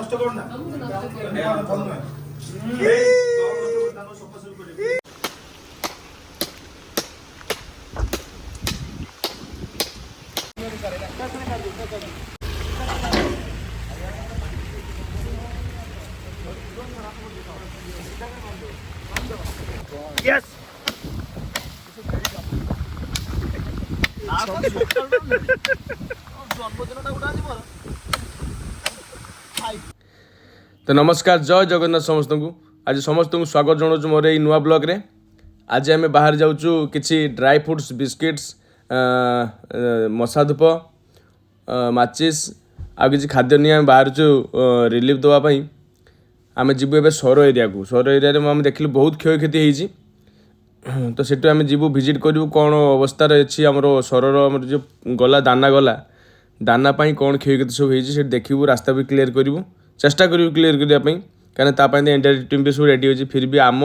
নষ্ট করো না Yes. तो नमस्कार जय जगन्नाथ समस्त को आज समस्त को स्वागत जनाऊँ मोर ये नुआ ब्लॉग रे आज आम बाहर जाऊँ किसी ड्राई फ्रूट्स बिस्किट्स मशा धूप माचिस आ कि खाद्य नहीं आम बाहर रिलीफ देवाई आम जीवु ए सौर एरिया को सौर एरिया आम देखिलु बहुत क्षयक्षति होती तो सेठू आम जीवु विजिट करूँ कौन अवस्था अच्छी आमर सरर आमर जो गला दाना पाई कौन क्षयक्षति सब होती देखू रास्ता भी क्लीयर करूँ चेष्टा करूँ क्लीयर करने कहीं तापाई एनडीआरएफ टीम भी सब रेडी होती फिर भी आम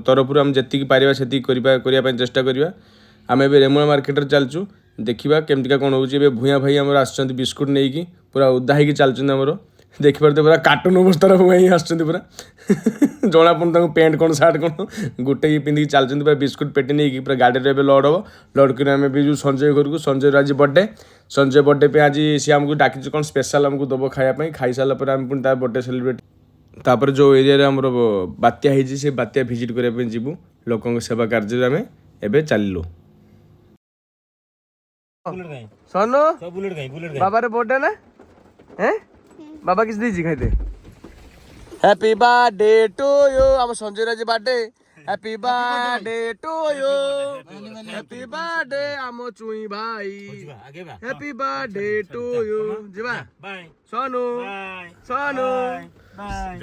तरफ आम जी पारा से करने चेष्टा करवा आम ए रेमुणा मार्केट चलचु देखा केमतिका कौन हो भूया भाई आम आस बिस्कुट नहीं कि पूरा उदा होगी चलते आमर देखिपारे पूरा कार्टून अवस्थार भूया ही आसुँच पूरा जना पड़ता पैंट कौन सार्ट कौन गोटे ही पिंधिक चलते पूरा बिस्कुट पेटी नहीं पूरा गाड़ी में लोड हम लोड कर आम भी जो संजय घर को संजय आज बर्थडे संजय बर्थडे पे आज सी आमको डाकी कौन स्पेशल आमको दब खायापी खाई सारापर आम पुणी बर्थडे सेलिब्रेट तापर जो एरिया आमर बात्या होती से बात्या भिजिट करने जीवु लोकों सेवा कार्य आम एवं चलू सोनू बाबा बर्थडे ना हैं बाबा किस दीजिए खाइते हैप्पी बर्थडे टू यू आम Sanjay Raj birthday happy birthday to you happy birthday आम चुई भाई happy birthday to you Jeeva bye Sonu Sonu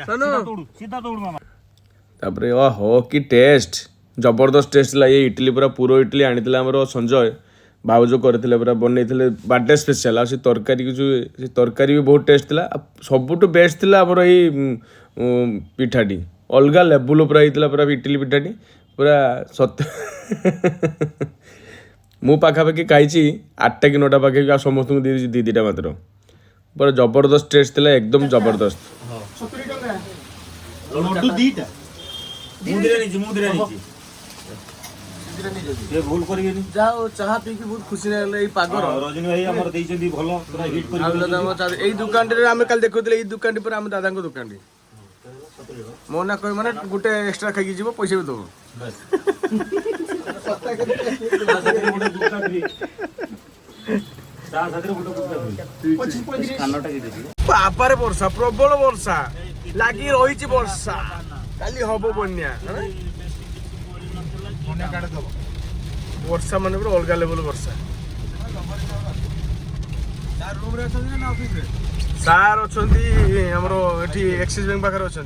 Sonu सीधा दौड़ मामा तापर ओहो की टेस्ट जबरदस्त टेस्ट ला ये इडली पूरा पूरा इडली आनी हमर संजय भाउज करते पूरा बनई बर्थडे स्पेशल आ तरकारी जो तरकारी भी बहुत टेस्ट थिला सबुठ बेस्ट थिला हमर ये पिठाटी अलग लेवल पूरा होता पूरा इडली पिठाटी पूरा सत्य मु पाखापाखि खाई 8टा कि 9टा पाखे आ समस्त दी दीटा मात्र पूरा जबरदस्त टेस्ट थिला एकदम जबरदस्त ये भूल करिए जाओ चाहा पी के बहुत खुशी लागले पागर रजनी भाई हमर देइछंदी भलो पूरा हिट करी एई दुकान रे हम कल देखुतले एई दुकान पर हम दादा को दुकान रे मोना कोई माने गुटे एक्स्ट्रा खाई जीवो पैसे भी दो बस सत्ता के गुटे दुकान रे ता साथरे गुटे दुकान 25 खानाटा के देबी बापारे वर्षा प्रबल वर्षा लागी रहिछि वर्षा काली हबो बन्या वर्षा मान पूरा अलग लेवल वर्षा सार अच्छा आमर ये एक्सिस बैंक पाखे अच्छा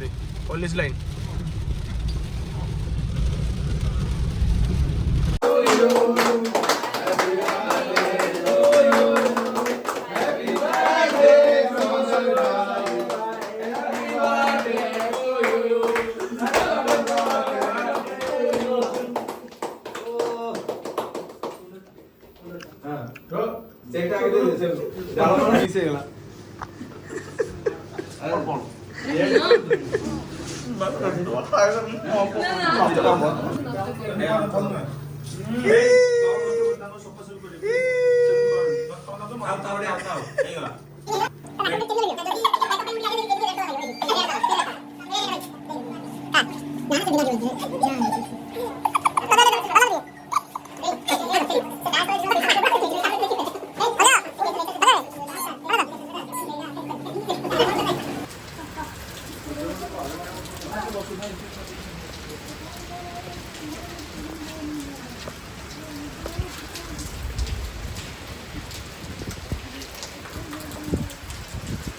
पुलिस लाइन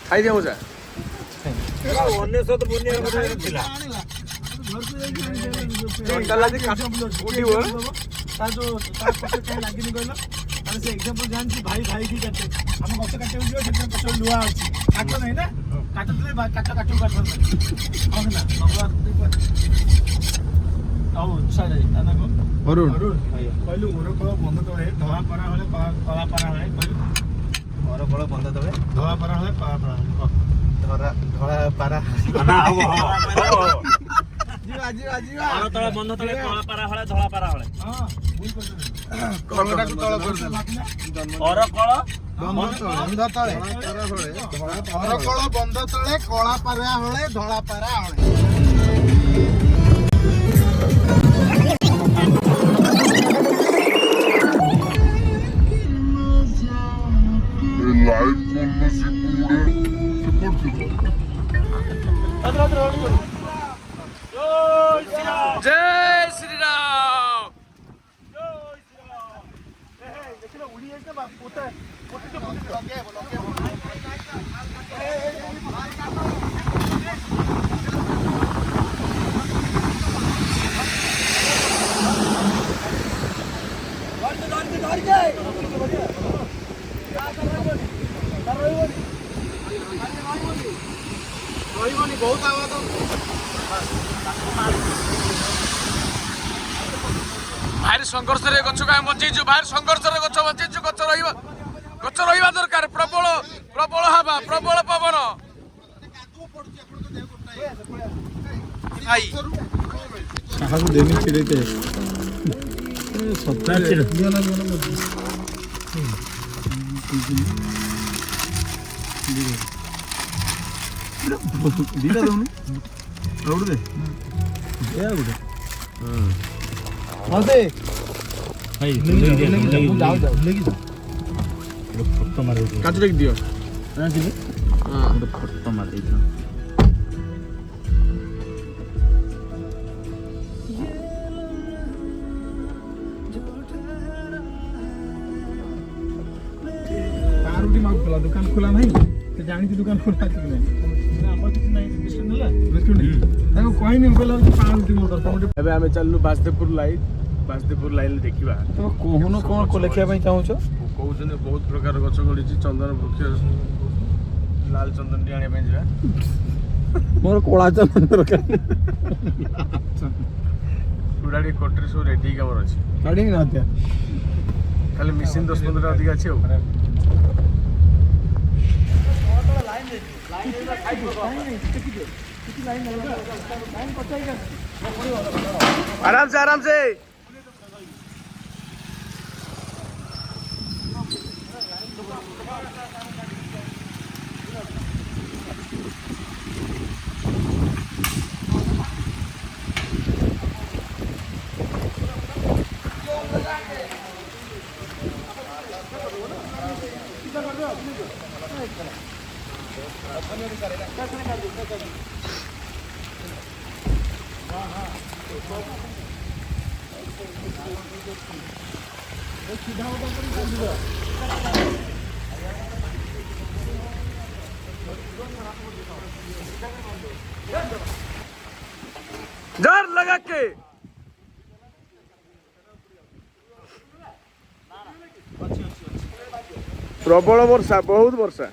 खाई दिया मुझे अन्य सब बुनिया କଥା ଥିଲା डॉक्टर लाजी उठी हुआ ता जो ता पछे काहे लागिनी कहलो माने से एग्जांपल जान छी भाई भाई की काटे हम गछ काटे उजियो से पछे लुआ अछि काटो नै ना काटले काटो काटो काटो हो ना भगवान आओ छाड़े ताना को अरुण कहलु मोर को बंद तळे धवा परा होले कला परा होले कहलु मोर को बंद तळे धवा परा होले परा परा ଧରା ଧଳା ପାରା ନା ହବ ଯିବା ଯିବା ଯିବା ତଳେ ବନ୍ଧ ତଳେ କଳା ପାରା ହଳେ ଧଳା ପାରା ହଳେ କଳଟାକୁ ତଳ କରିଦେଲା ଅରକଳ ବନ୍ଧ ତଳେ ଅରକଳ ବନ୍ଧ ତଳେ କଳା ପାରା ହଳେ ଧଳା ପାରା ହଳେ लाइव बोलना से पूरे सपोर्ट जय श्री राम बहुत आवाज भारी संघर्ष रे गछ का बचीचु भारी संघर्ष रे गछ बचीचु गछ रहिबा दरकार प्रबल प्रबल हवा प्रबल पवन भाई काहाକୁ ଦେମି ଚିରେତେ ସପ୍ତାହରେ ଦିଅ ନା ଦିଟା ଦଉନୁ ରୋଡ଼ ଦେ ଏ ଗୋଟେ ହଁ ଦେ ଭାଇ ଯାଉ ଯାଉ ଲେଗି ଯା ଫଟୋ ମାରି କାଚ ଦେଖି ଦିଅ ଫଟୋ ମାରି ଦେଇଛ ପାରୁଟି ମାଗୁଥିଲା ଦୋକାନ ଖୋଲା ନାହିଁ ସେ ଜାଣିଛି ଦୋକାନ ଖୋଲା ଅଛି କି ନାହିଁ ଆମର କିଛି ନାହିଁ ବିସ୍କୁଟ ନେଲା ବିସ୍କୁଟ ତାକୁ କହିନି କହିଲା ପାରୁଟି ମୋ ଦରକାର ଏବେ ଆମେ ଚାଲିଲୁ ବାସଦେବପୁର ଲାଇନ ଦେଖିବା ତମେ କହୁନ କଣ ଲେଖିବା ପାଇଁ ଚାହୁଁଛ କହୁଛନ୍ତି ବହୁତ ପ୍ରକାର ଗଛ ଗଡ଼ିଛି ଚନ୍ଦନ ବୃକ୍ଷ ଲାଲ ଚନ୍ଦନ ଟି ଆଣିବା ପାଇଁ ଯିବା ମୋର କଳା ଚନ୍ଦନ ଦରକାର ଚୁଡ଼ାଟି କୋଟରୀ ସବୁ ରେଡି ଆମର ଅଛି କାଢିକି ନା ଖାଲି ମିସିନ୍ 10-15ଟା ଅଧିକା ଅଛି ଆଉ आराम से जोर लगा के प्रबल वर्षा बहुत वर्षा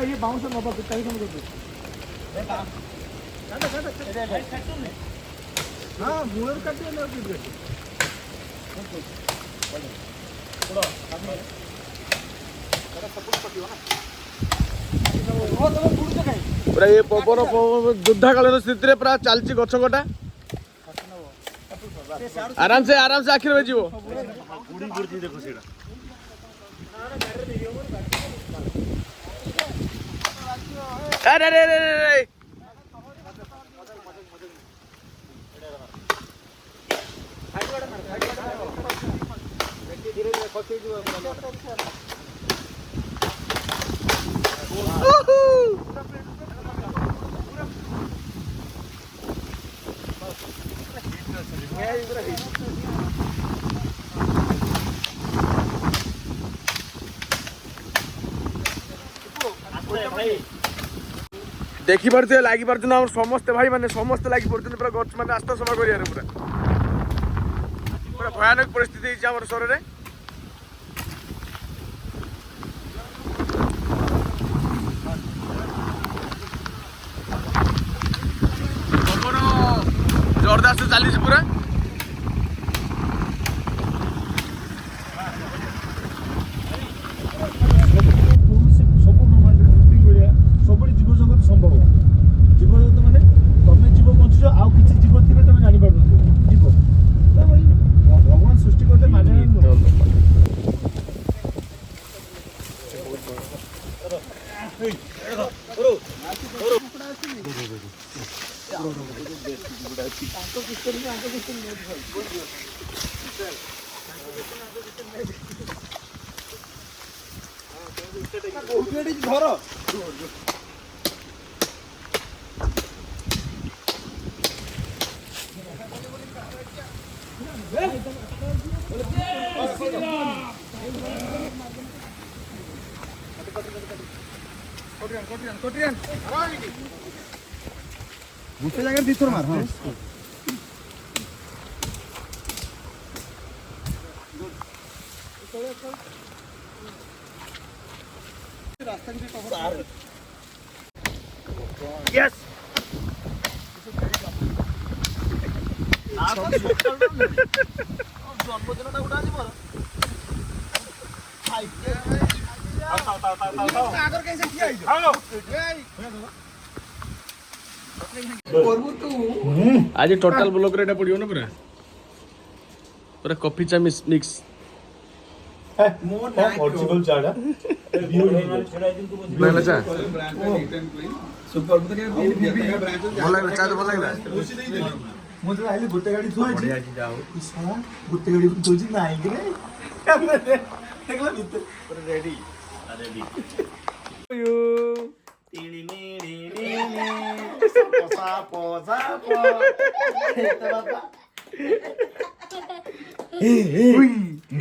ये बाउंसर नबा कहीं समझ हाँ मूल काटे पूरा ये पवन युद्धा कालीन स्थिति रे पूरा चलची गछ कटा आराम से आखिर में जीवो गुड़ी गुड़ी देखो सेटा अरे अरे अरे अरे देखी पारे लगी पार समस्ते भाई मैंने समस्ते लगी पड़ते पूरा गच मैंने आस्था सफा कर पूरा पूरा भयानक परिस्थिति है आम सोर रे जोरदार से चली पूरा गुस्से जाकर दी थोड़ा मार हाँ यस ଜନ୍ମଦିନଟା ଗୋଟେ ଆଜି ମୋର ଆଗରେ କାହିଁ ସେ ଠିଆ ହେଇଛ आज टोटल ब्लॉक रे पड़ियो ना पूरा पूरा कॉफी चा मिक्स ऑरिजिनल चाड़ा लागला चा सुपर तो क्या ଭଲ ଲାଗିଲା ଚା ତ ଭଲ ଲାଗିଲା ମୁଁ ତ ଆଇଲି ଗୋଟେ ଗାଡି ଥୁଆଇଛି ଯାଉ ସାରା ଗୋଟେ ଗାଡି ଥୁଆଇଛି ନାଇଁ କି ରେ ଦେଖିଲା ଭିତରେ ପୁରା ରେଡି ରେଡି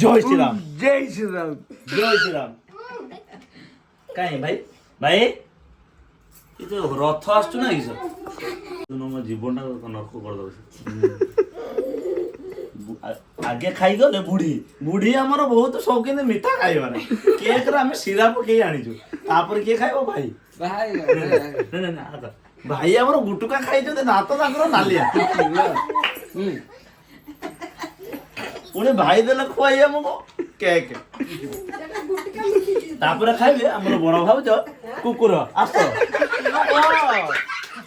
जय श्री राम जय श्री राम जय श्री राम कहीं भाई भाई ये जो रथ आसु ना कि मो जीवन नरक कर दो आगे खाई गले बुढ़ी बुढ़ी आमर बहुत शौकीन मीठा खाइबा ना केक रे आमे सिरा पके आनिजु तापर के खाइबो भाई भाई नहीं आता भाई आमर गुटुका खाइ जते ना तो ताकर नालिया पुणे भाई देला खुआई हमको केक तापर खाइबे हमर बड़ भाउज कुकुर आस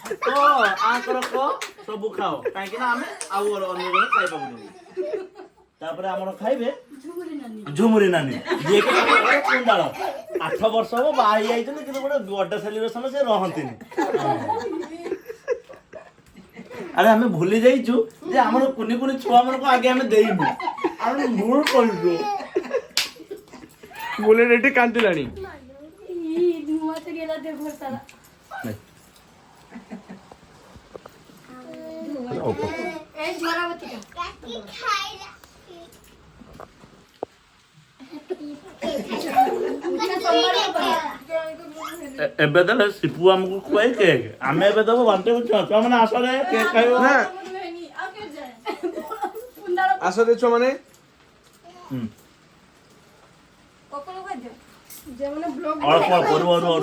ओ आकर को सब खाओ काहे कि ना हमें आउ अन्य जने खाइ पाबु तापर हमर खाइबे झुमुरी नानी जे के कुंडाल 8 वर्ष हो बाही आइछन कि गोटे बर्थडे सेलिब्रेशन से रहंतिनी अरे हमें भूली जाइछु जे हमर कुनी कुनी छुआ मन को आगे हमें देइबु आरो मूल करिदो बोले रेटी कांतिलाणी धुआं से गेला दे भर सारा ए झरावती का एबे देले सिपु हमको खुआई केक हमें एबे देबो बांटे को छुआ माने आस रे केक खाइबो ना आ के जाए पुंडारा आस दे छो माने कोकलो खाइ दे जे माने ब्लॉग और और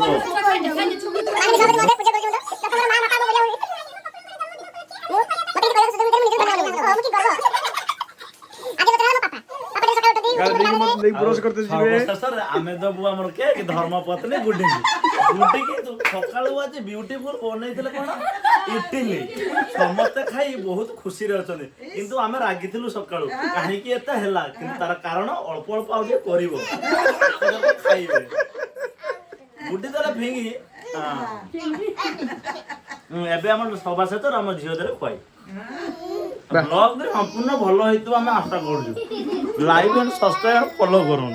गाल देख मत देख ब्रश करते जिवे सर हमें दबु हमर केक धर्म पत्नी गुडी की तो सकाळु आज ब्यूटीफुल बनैतले कोन इडली समस्त खाई बहुत खुशी रे अछने किंतु हमें रागिथिलु सकाळु काहे कि एता हैला किंतु तार कारण अल्प अल्प आ जे करिवो खाइबे गुडी दला फेंगी एबे हमर सभा से तो हम झियो दरे खुआई ब्लॉग रे संपूर्ण भलो हेतु हम आशा करू लाइक एंड सब्सक्राइब फॉलो करूँ